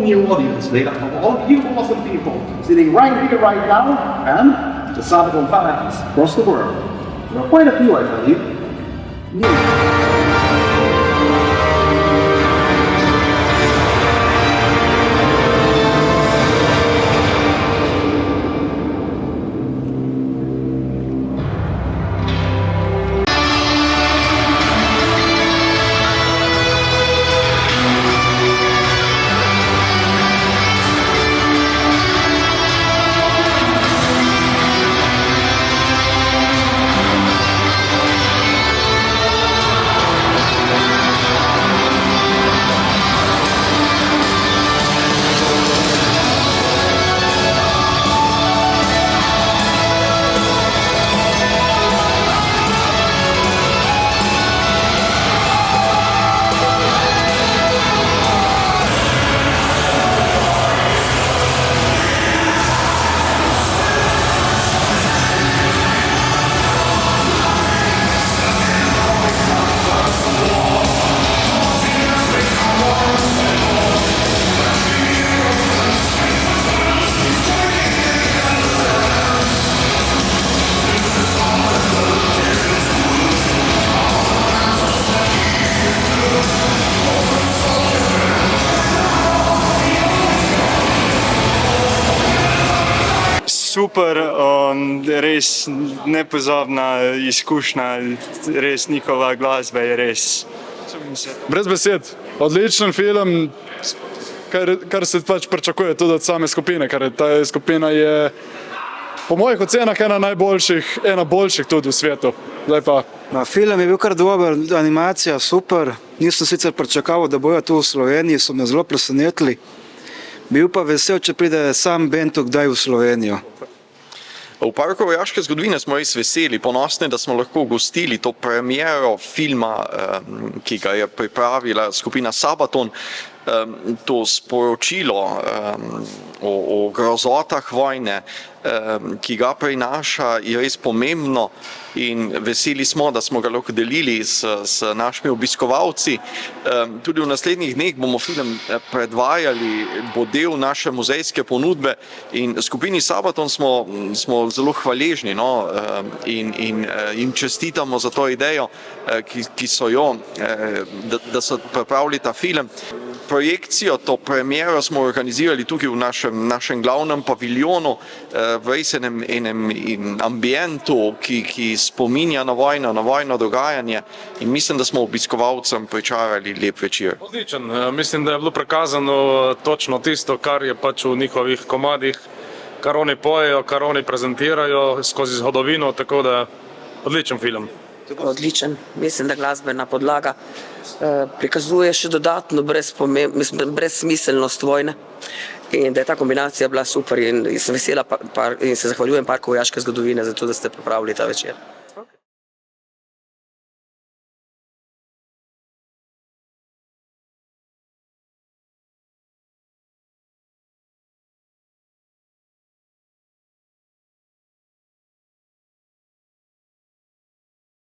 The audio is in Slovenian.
new audience made up of all you awesome people sitting right here, right now, and the Sabaton fans across the world. There are quite a few, I tell you. Super, res nepozabna izkušnja, res njihova glasba je res. Brez besed, odličen film, kar se pač pričakuje tudi od same skupine, ker ta skupina je po mojih ocenah ena boljših tudi v svetu. Zdaj pa. Film je bil kar dober, animacija super, nisem sicer pričakoval, da bojo tu v Sloveniji, so me zelo presenetili. Bil pa vesel, če pride sam bend kdaj v Slovenijo. V Parku vojaške zgodovine smo res veseli, ponosni, da smo lahko gostili to premiero filma, ki ga je pripravila skupina Sabaton. To sporočilo o grozotah vojne, ki ga prinaša, je res pomembno in veseli smo, da smo ga lahko delili s našimi obiskovalci. Tudi v naslednjih dneh bomo film predvajali, bo del naše muzejske ponudbe in skupini Sabaton smo zelo hvaležni in čestitamo za to idejo, ki so jo, da so pripravili ta film. Projekcijo, to premiero smo organizirali tukaj v našem glavnem paviljonu, v res enem ambientu, ki spominja na vojno dogajanje in mislim, da smo obiskovalcem pričarali lep večer. Odličen, mislim, da je bilo prikazano točno tisto, kar je pač v njihovih komadih, kar oni pojejo, kar oni prezentirajo skozi zgodovino, tako da odličen film. Odličen, mislim, da glasbena podlaga prikazuje še dodatno brezsmiselnost vojne in da je ta kombinacija bila super in sem vesela in se zahvaljujem Parku vojaške zgodovine za to, da ste pripravili ta večer.